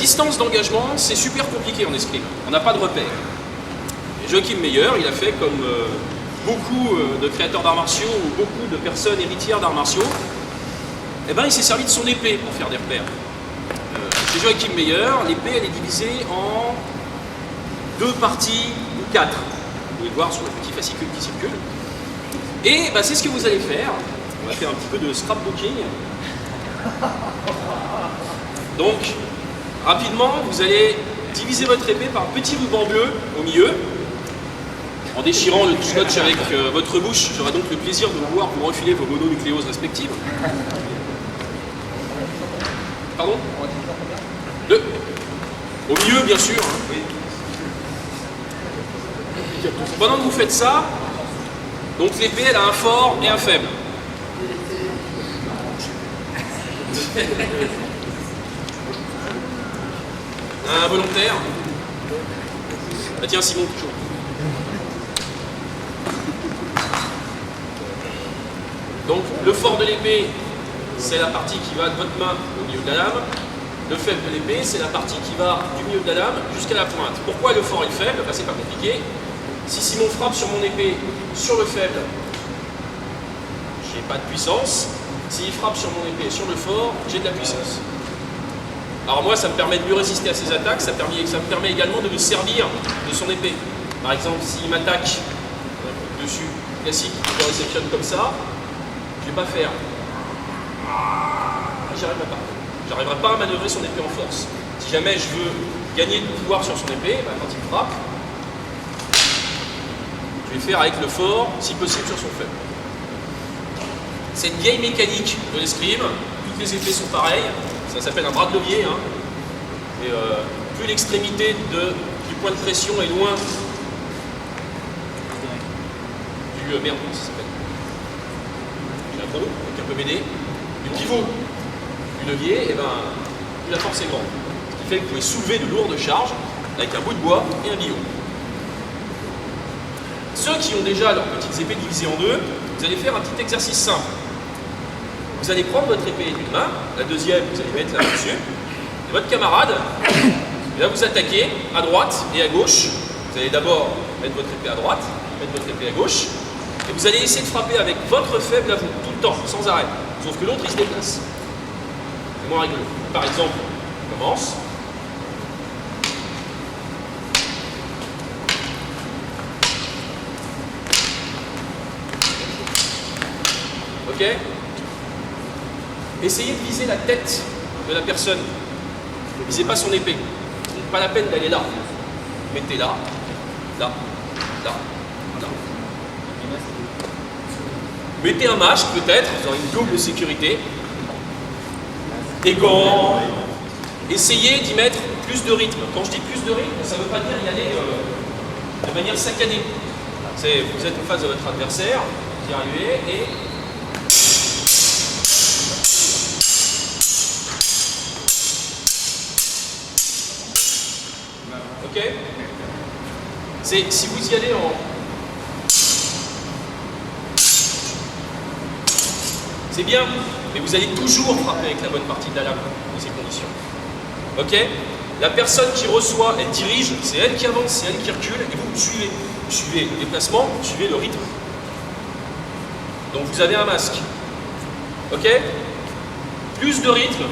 distance d'engagement, c'est super compliqué en escrime. On n'a pas de repère. Et Joachim Meyer, il a fait comme beaucoup de créateurs d'arts martiaux ou beaucoup de personnes héritières d'arts martiaux. Eh ben, il s'est servi de son épée pour faire des repères. Chez Joachim Meyer, l'épée elle est divisée en 2 parties ou 4. Vous pouvez le voir sur le petit fascicule qui circule. Et ben, c'est ce que vous allez faire. On va faire un petit peu de scrapbooking. Donc, rapidement, vous allez diviser votre épée par un petit ruban bleu au milieu. En déchirant le scotch avec votre bouche, j'aurai donc le plaisir de pouvoir vous refiler vos mononucléoses respectives. Pardon ? 2. Au milieu, bien sûr. Pendant que vous faites ça, donc l'épée, elle a un fort et un faible. Un volontaire. Ah tiens, Simon, toujours. Donc, le fort de l'épée, c'est la partie qui va de votre main au milieu de la lame. Le faible de l'épée, c'est la partie qui va du milieu de la lame jusqu'à la pointe. Pourquoi le fort et le faible? C'est pas compliqué. Si Simon frappe sur mon épée, sur le faible, j'ai pas de puissance. S'il frappe sur mon épée, sur le fort, j'ai de la puissance. Alors moi, ça me permet de mieux résister à ses attaques, ça me permet également de me servir de son épée. Par exemple, s'il m'attaque dessus, classique, je réceptionne comme ça, je ne vais pas faire. J'y arriverai pas. J'arriverai pas à manœuvrer son épée en force. Si jamais je veux gagner du pouvoir sur son épée, quand il frappe, je vais faire avec le fort, si possible sur son faible. C'est une vieille mécanique de l'escrime, toutes les épées sont pareilles, ça s'appelle un bras de levier. Hein. Et plus l'extrémité du point de pression est loin du merde, comment ça s'appelle? J'ai un trou, quelqu'un peut m'aider. Du pivot du levier, et ben, plus la force est grande. Ce qui fait que vous pouvez soulever de lourdes charges avec un bout de bois et un billot. Ceux qui ont déjà leurs petites épées divisées en 2, vous allez faire un petit exercice simple. Vous allez prendre votre épée d'une main, la deuxième, vous allez mettre là-dessus, et votre camarade, là vous attaquez à droite et à gauche. Vous allez d'abord mettre votre épée à droite, mettre votre épée à gauche, et vous allez essayer de frapper avec votre faible à vous, tout le temps, sans arrêt. Sauf que l'autre, il se déplace. C'est moins rigolo. Par exemple, on commence. Ok? Essayez de viser la tête de la personne. Ne visez pas son épée. Ce n'est pas la peine d'aller là. Mettez là, là, là, là. Mettez un masque peut-être, vous aurez une double sécurité. Des gants. Essayez d'y mettre plus de rythme. Quand je dis plus de rythme, ça ne veut pas dire y aller de manière saccadée. Vous êtes en face de votre adversaire, vous y arrivez et... Ok? Si vous y allez en... C'est bien, mais vous allez toujours frapper avec la bonne partie de la lame dans ces conditions. Ok? La personne qui reçoit, elle dirige, c'est elle qui avance, c'est elle qui recule, et vous suivez. Vous suivez le déplacement, vous suivez le rythme. Donc vous avez un masque. Ok? Plus de rythme,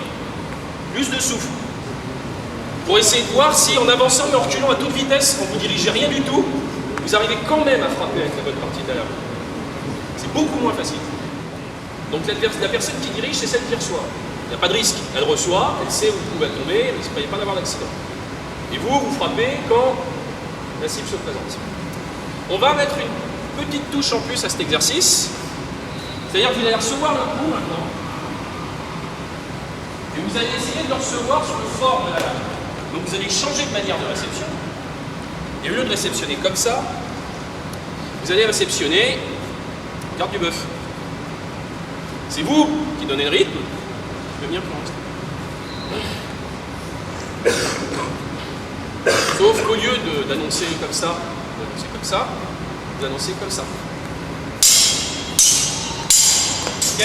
plus de souffle. Pour essayer de voir si en avançant et en reculant à toute vitesse, quand vous ne dirigez rien du tout, vous arrivez quand même à frapper avec la bonne partie de la lame. C'est beaucoup moins facile. Donc la personne qui dirige, c'est celle qui reçoit. Il n'y a pas de risque. Elle reçoit, elle sait où le coup va tomber, ne soyez pas d'avoir d'accident. Et vous frappez quand la cible se présente. On va mettre une petite touche en plus à cet exercice. C'est-à-dire que vous allez recevoir le coup maintenant. Et vous allez essayer de le recevoir sur le fort de la lame. Donc vous allez changer de manière de réception. Et au lieu de réceptionner comme ça, vous allez réceptionner garde du bœuf. C'est vous qui donnez le rythme. Je vais venir pour l'instant. Sauf qu'au lieu d'annoncer comme ça, vous annoncez comme ça. Ok?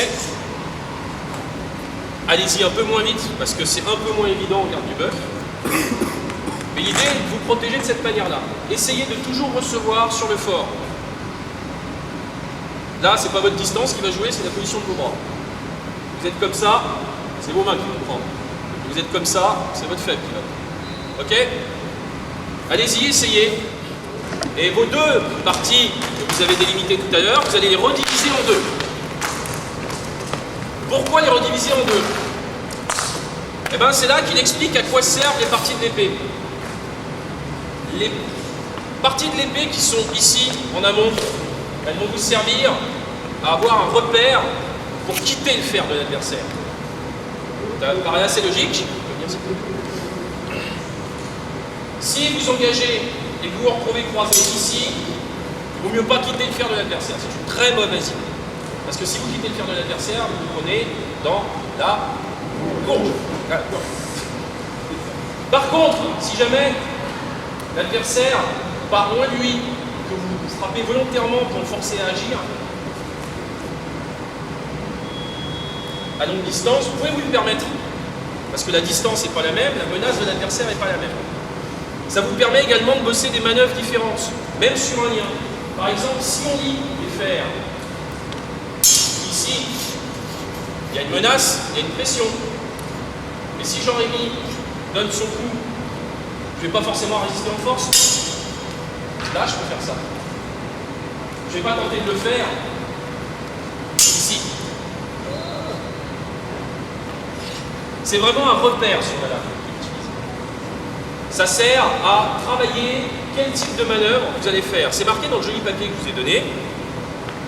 Allez-y un peu moins vite, parce que c'est un peu moins évident au garde du bœuf. Mais l'idée est de vous protéger de cette manière-là. Essayez de toujours recevoir sur le fort. Là, c'est pas votre distance qui va jouer, c'est la position de vos bras. Vous êtes comme ça, c'est vos mains qui vont prendre. Vous êtes comme ça, c'est votre faible qui va prendre. Ok? Allez-y, essayez. Et vos deux parties que vous avez délimitées tout à l'heure, vous allez les rediviser en deux. Pourquoi les rediviser en deux? Eh bien, c'est là qu'il explique à quoi servent les parties de l'épée. Les parties de l'épée qui sont ici, en amont, elles vont vous servir à avoir un repère pour quitter le fer de l'adversaire. Ça paraît assez logique. Si vous engagez et que vous vous retrouvez croisé ici, il vaut mieux pas quitter le fer de l'adversaire. C'est une très mauvaise idée. Parce que si vous quittez le fer de l'adversaire, vous vous prenez dans la courge. Par contre, si jamais l'adversaire part loin de lui, que vous frappez volontairement pour le forcer à agir, à longue distance, vous pouvez vous le permettre. Parce que la distance n'est pas la même, la menace de l'adversaire n'est pas la même. Ça vous permet également de bosser des manœuvres différentes, même sur un lien. Par exemple, si on lit les fers, ici, il y a une menace, il y a une pression. Mais si Jean-Rémy donne son coup, je ne vais pas forcément résister en force. Là, je peux faire ça. Je ne vais pas tenter de le faire ici. C'est vraiment un repère sur la lame qu'il utilise. Ça sert à travailler quel type de manœuvre vous allez faire. C'est marqué dans le joli papier que je vous ai donné.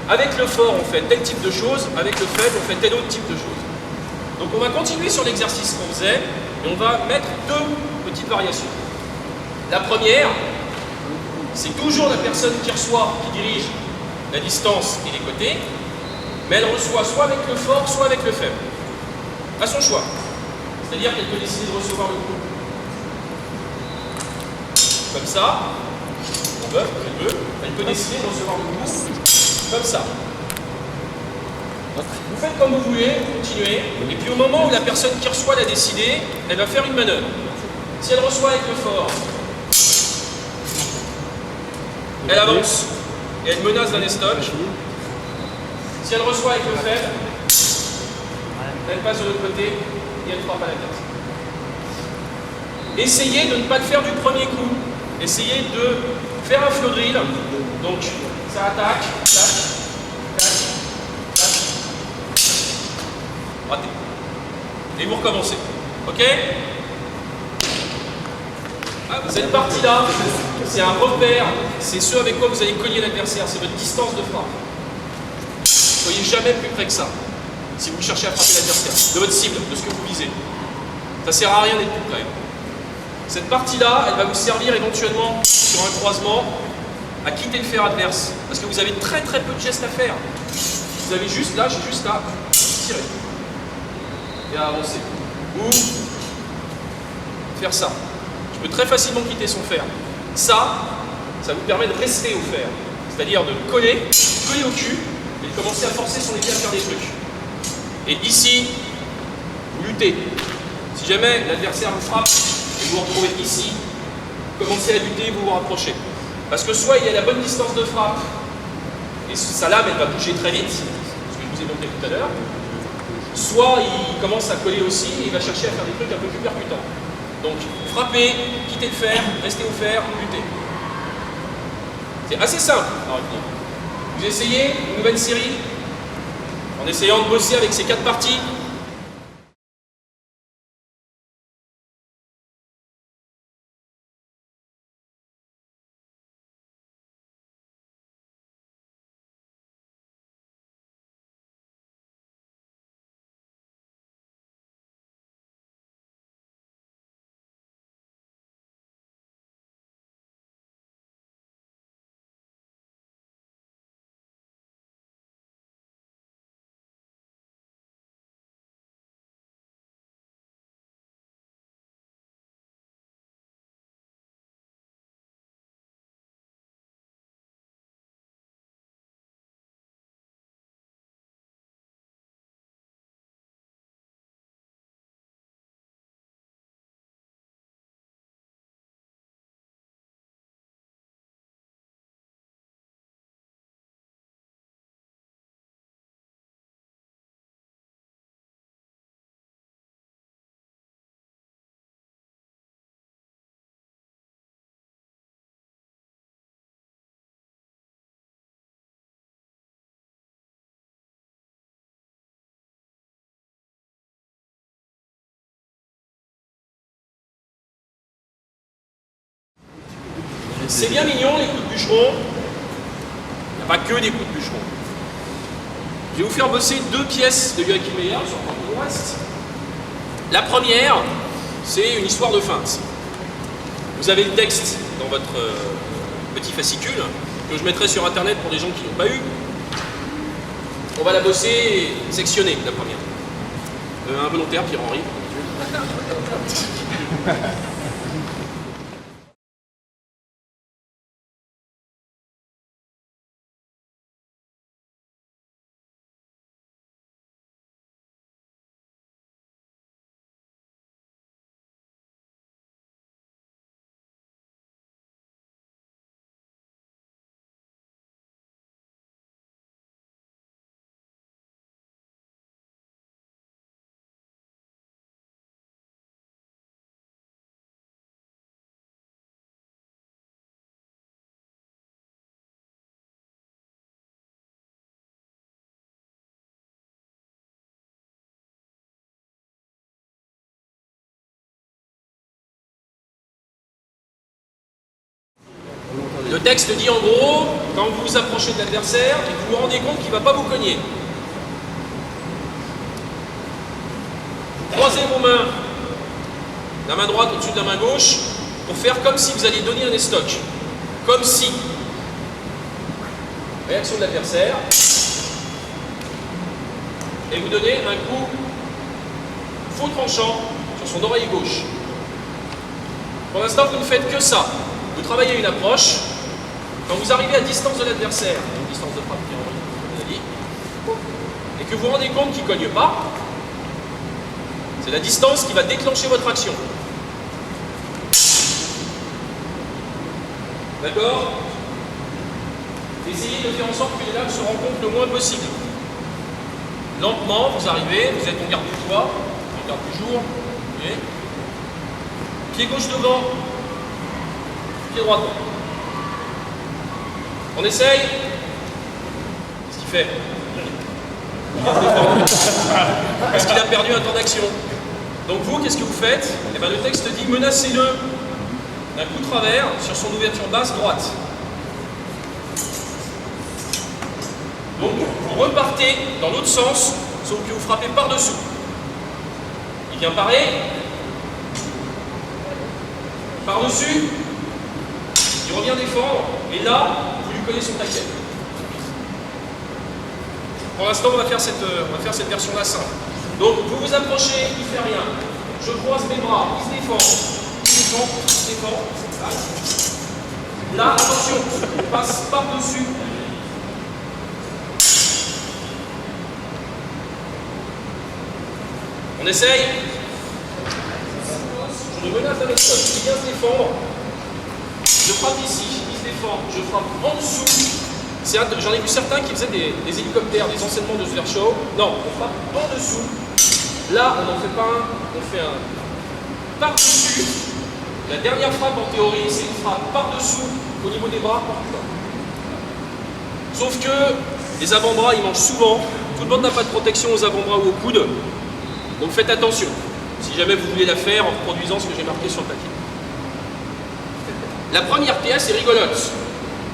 Avec le fort, on fait tel type de choses. Avec le faible, on fait tel autre type de choses. Donc on va continuer sur l'exercice qu'on faisait et on va mettre deux petites variations. La première, c'est toujours la personne qui reçoit, qui dirige la distance et les côtés, mais elle reçoit soit avec le fort, soit avec le faible. À son choix. C'est-à-dire qu'elle peut décider de recevoir le coup comme ça, en bœuf, elle peut décider de recevoir le coup comme ça. Vous faites comme vous voulez, continuez, et puis au moment où la personne qui reçoit l'a décidé, elle va faire une manœuvre. Si elle reçoit avec le fort, elle avance et elle menace d'un estoc. Si elle reçoit avec le faible, elle passe de l'autre côté et elle frappe à la tête. Essayez de ne pas le faire du premier coup. Essayez de faire un flow drill. Donc, ça attaque, tac, tac, tac. Raté. Et vous recommencez. Ok? Cette partie-là, c'est un repère. C'est ce avec quoi vous allez cogner l'adversaire. C'est votre distance de frappe. Soyez jamais plus près que ça. Si vous cherchez à frapper l'adversaire, de votre cible, de ce que vous visez. Ça ne sert à rien d'être plus près. Cette partie-là, elle va vous servir éventuellement sur un croisement à quitter le fer adverse. Parce que vous avez très très peu de gestes à faire. Vous avez juste là, j'ai juste à tirer. Et à avancer. Ou faire ça. Je peux très facilement quitter son fer. Ça vous permet de rester au fer. C'est-à-dire de coller au cul et de commencer à forcer son épée à faire des trucs. Et ici, vous luttez. Si jamais l'adversaire vous frappe et vous vous retrouvez ici, vous commencez à lutter et vous vous rapprochez. Parce que soit il y a la bonne distance de frappe, et sa lame elle va bouger très vite, ce que je vous ai montré tout à l'heure, soit il commence à coller aussi et il va chercher à faire des trucs un peu plus percutants. Donc frappez, quittez le fer, restez au fer, luttez. C'est assez simple à retenir. Vous essayez une nouvelle série en essayant de bosser avec ces 4 parties. C'est bien mignon les coups de bûcheron. Il n'y a pas que des coups de bûcheron. Je vais vous faire bosser deux pièces de Joachim Meyer sur Porte de l'Ouest. La première, c'est une histoire de feinte. Vous avez le texte dans votre petit fascicule que je mettrai sur internet pour des gens qui n'ont pas eu. On va la bosser sectionnée, la première. Un volontaire, Pierre-Henri. Le texte dit en gros, quand vous vous approchez de l'adversaire et que vous vous rendez compte qu'il ne va pas vous cogner, croisez vos mains, la main droite au-dessus de la main gauche, pour faire comme si vous alliez donner un estoc. Comme si. Réaction de l'adversaire. Et vous donnez un coup faux tranchant sur son oreille gauche. Pour l'instant, vous ne faites que ça. Vous travaillez une approche. Quand vous arrivez à distance de l'adversaire, une distance de frappe, comme on a dit, et que vous vous rendez compte qu'il ne cogne pas, c'est la distance qui va déclencher votre action. D'accord? Essayez de faire en sorte que les lames se rencontrent le moins possible. Lentement, vous arrivez, vous êtes en garde du poids, en garde du jour, okay. Pied gauche devant, pied droit devant. On essaye. Qu'est-ce qu'il fait? Parce qu'il a perdu un temps d'action. Donc vous, qu'est-ce que vous faites? Eh bien, le texte dit menacez-le d'un coup de travers sur son ouverture basse droite. Donc vous repartez dans l'autre sens, sauf que vous frappez par-dessous. Il vient parer. Par-dessus. Il revient défendre. Et là, vous lui collez son taquet. Pour l'instant, on va faire cette version-là simple. Donc, vous vous approchez, il ne fait rien. Je croise mes bras, il se défend. Il se défend, il se défend. Là, attention, on passe par-dessus. On essaye. Je menace d'un estoc, il vient se défendre. Je frappe ici, il se défend. Je frappe en dessous. J'en ai vu certains qui faisaient des hélicoptères, des enseignements de Sver Show. Non, on frappe en dessous. Là, on n'en fait pas un, on fait un par-dessus. La dernière frappe, en théorie, c'est une frappe par-dessous au niveau des bras. Sauf que les avant-bras, ils mangent souvent. Tout le monde n'a pas de protection aux avant-bras ou aux coudes. Donc faites attention, si jamais vous voulez la faire en reproduisant ce que j'ai marqué sur le papier. La première pièce est rigolote.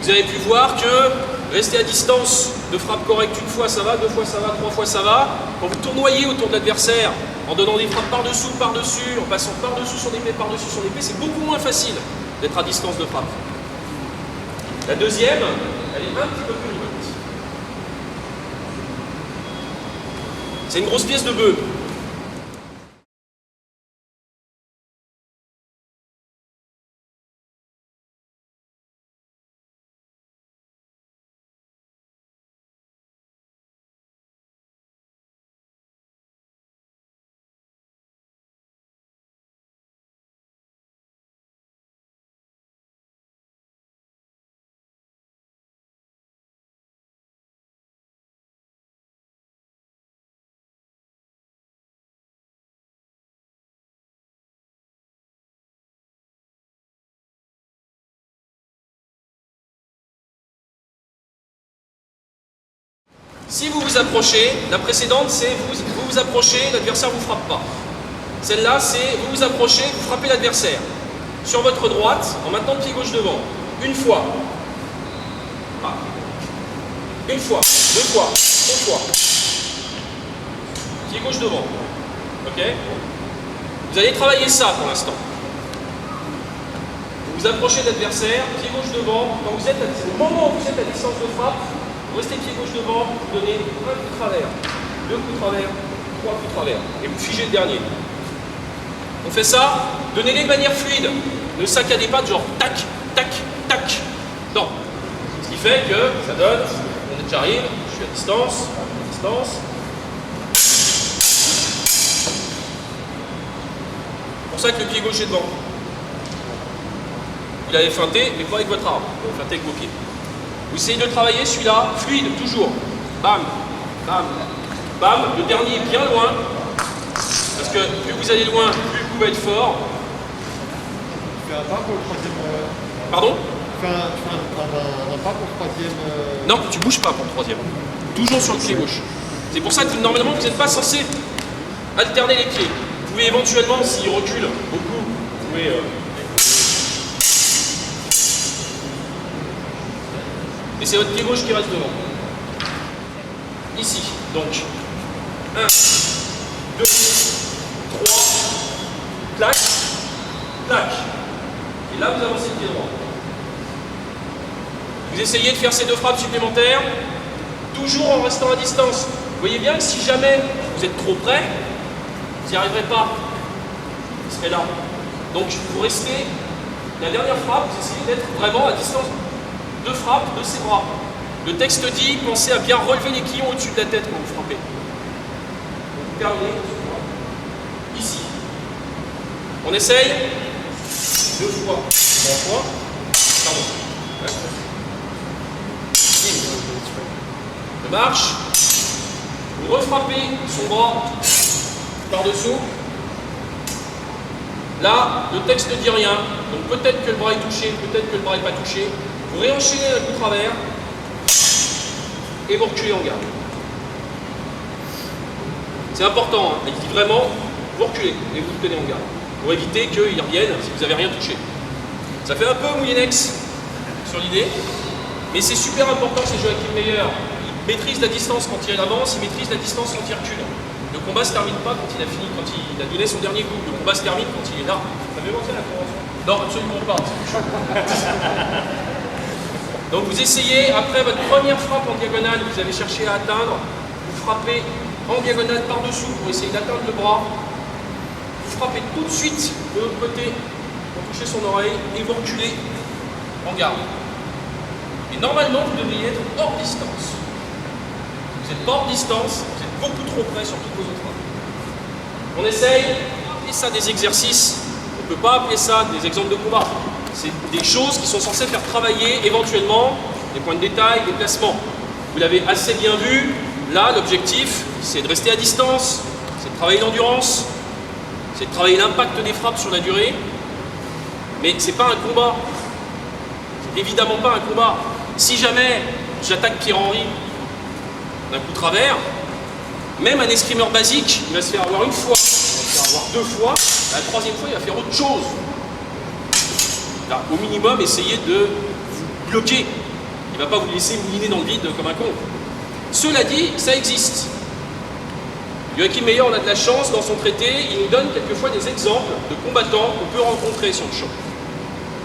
Vous avez pu voir que rester à distance de frappe correcte une fois ça va, deux fois ça va, trois fois ça va. Quand vous tournoyez autour de l'adversaire en donnant des frappes par-dessous, par-dessus, en passant par-dessus son épée, par-dessus son épée, c'est beaucoup moins facile d'être à distance de frappe. La deuxième, elle est un petit peu plus rigolote. C'est une grosse pièce de bœuf. Si vous vous approchez, la précédente c'est vous vous approchez, l'adversaire ne vous frappe pas. Celle-là c'est vous vous approchez, vous frappez l'adversaire. Sur votre droite, en maintenant le pied gauche devant. Une fois. Ah. Une fois, deux fois, trois fois. Pied gauche devant. Ok? Vous allez travailler ça pour l'instant. Vous vous approchez de l'adversaire, pied gauche devant. Quand vous êtes au moment où vous êtes à distance de frappe, vous restez pied gauche devant, vous donnez un coup de travers, deux coups de travers, trois coups de travers. Et vous figez le dernier. On fait ça, donnez-les de manière fluide. Ne saccadez pas de genre tac, tac, tac. Non. Ce qui fait que ça donne, j'arrive, je suis à distance, C'est pour ça que le pied gauche est devant. Vous l'avez feinté, mais pas avec votre arme. Vous l'avez feinté avec vos pieds. Vous essayez de travailler celui-là, fluide, toujours. Bam, bam, bam. Le dernier est bien loin. Parce que plus vous allez loin, plus le coup va être fort. Tu fais un pas pour le troisième. Pardon? Tu fais un pas pour le troisième. Non, tu bouges pas pour le troisième. Toujours sur le pied gauche. C'est pour ça que normalement vous n'êtes pas censé alterner les pieds. Vous pouvez éventuellement, s'il recule beaucoup, vous pouvez. Et c'est votre pied gauche qui reste devant. Ici, donc. 1, 2, 3, clac, clac. Et là, vous avancez le pied droit. Vous essayez de faire ces deux frappes supplémentaires, toujours en restant à distance. Vous voyez bien que si jamais vous êtes trop près, vous n'y arriverez pas. Vous serez là. Donc vous restez, la dernière frappe, vous essayez d'être vraiment à distance de frappe de ses bras. Le texte dit, pensez à bien relever les quillons au-dessus de la tête quand vous frappez. Vous terminez ici. On essaye 2 fois, 3 fois, pardon. Je marche, vous refrappez son bras par-dessous. Là, le texte ne dit rien, donc peut-être que le bras est touché, peut-être que le bras n'est pas touché. Vous réenchaînez un coup de travers et vous reculez en garde. C'est important, hein. Il dit vraiment, vous reculez et vous tenez en garde pour éviter qu'il revienne si vous n'avez rien touché. Ça fait un peu moulinex sur l'idée, mais c'est super important ces jeux avec les meilleurs. Il maîtrise la distance quand il avance, il maîtrise la distance quand il recule. Le combat ne se termine pas quand il a fini, quand il a donné son dernier coup. Le combat se termine quand il est là. Ça fait penser à la convention? Non, absolument pas. Donc vous essayez, après votre première frappe en diagonale, vous avez cherché à atteindre, vous frappez en diagonale par-dessous pour essayer d'atteindre le bras. Vous frappez tout de suite de l'autre côté pour toucher son oreille et vous reculez en garde. Et normalement, vous devriez être hors distance. Vous n'êtes pas hors distance, vous êtes beaucoup trop près sur toutes vos autres frappes. On essaye, et ça des exercices, on ne peut pas appeler ça des exemples de combat. C'est des choses qui sont censées faire travailler éventuellement des points de détail, des placements. Vous l'avez assez bien vu, là l'objectif c'est de rester à distance, c'est de travailler l'endurance, c'est de travailler l'impact des frappes sur la durée, mais c'est pas un combat. C'est évidemment pas un combat. Si jamais j'attaque Pierre-Henri d'un coup de travers, même un escrimeur basique, il va se faire avoir une fois, il va se faire avoir 2 fois, la 3e fois il va faire autre chose. Là, au minimum, essayez de vous bloquer. Il ne va pas vous laisser mouliner dans le vide comme un con. Cela dit, ça existe. Joachim Meyer, on a de la chance, dans son traité, il nous donne quelquefois des exemples de combattants qu'on peut rencontrer sur le champ.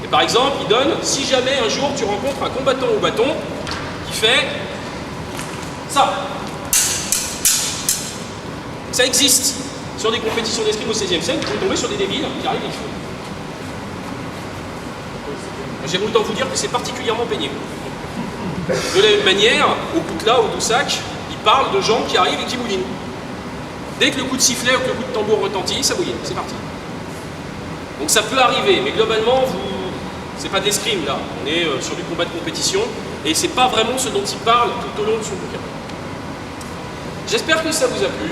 Et par exemple, il donne, si jamais un jour tu rencontres un combattant au bâton qui fait ça. Ça existe. Sur des compétitions d'escrime au XVIe siècle, vous pouvez tomber sur des débiles qui arrivent et qui font. J'aime autant vous dire que c'est particulièrement pénible. De la même manière, au Koutla, au Doussac, il parle de gens qui arrivent et qui moulinent. Dès que le coup de sifflet ou que le coup de tambour retentit, ça mouline, c'est parti. Donc ça peut arriver, mais globalement, c'est pas d'escrime là. On est sur du combat de compétition, et c'est pas vraiment ce dont il parle tout au long de son bouquin. J'espère que ça vous a plu,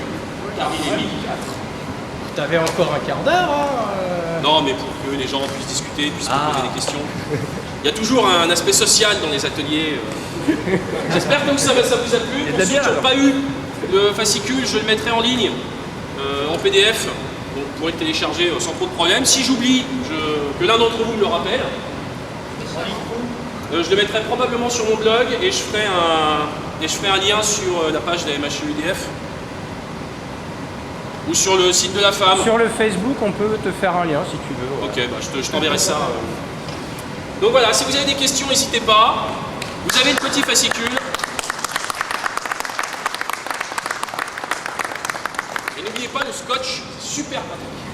car il est midi 4. T'avais encore un quart d'heure, hein Non, mais pour que les gens puissent discuter, puissent me poser des questions. Il y a toujours un aspect social dans les ateliers. J'espère que ça vous a plu. Pour ceux qui n'ont pas eu le fascicule, je le mettrai en ligne, en PDF. Donc vous pourrez le télécharger sans trop de problème. Si j'oublie, que l'un d'entre vous me le rappelle. Je le mettrai probablement sur mon blog et je ferai un lien sur la page de la MHUDF ou sur le site de la femme. Sur le Facebook, on peut te faire un lien si tu veux. Ok, bah, je t'enverrai ça. Donc voilà, si vous avez des questions, n'hésitez pas. Vous avez le petit fascicule. Et n'oubliez pas le scotch, c'est super pratique.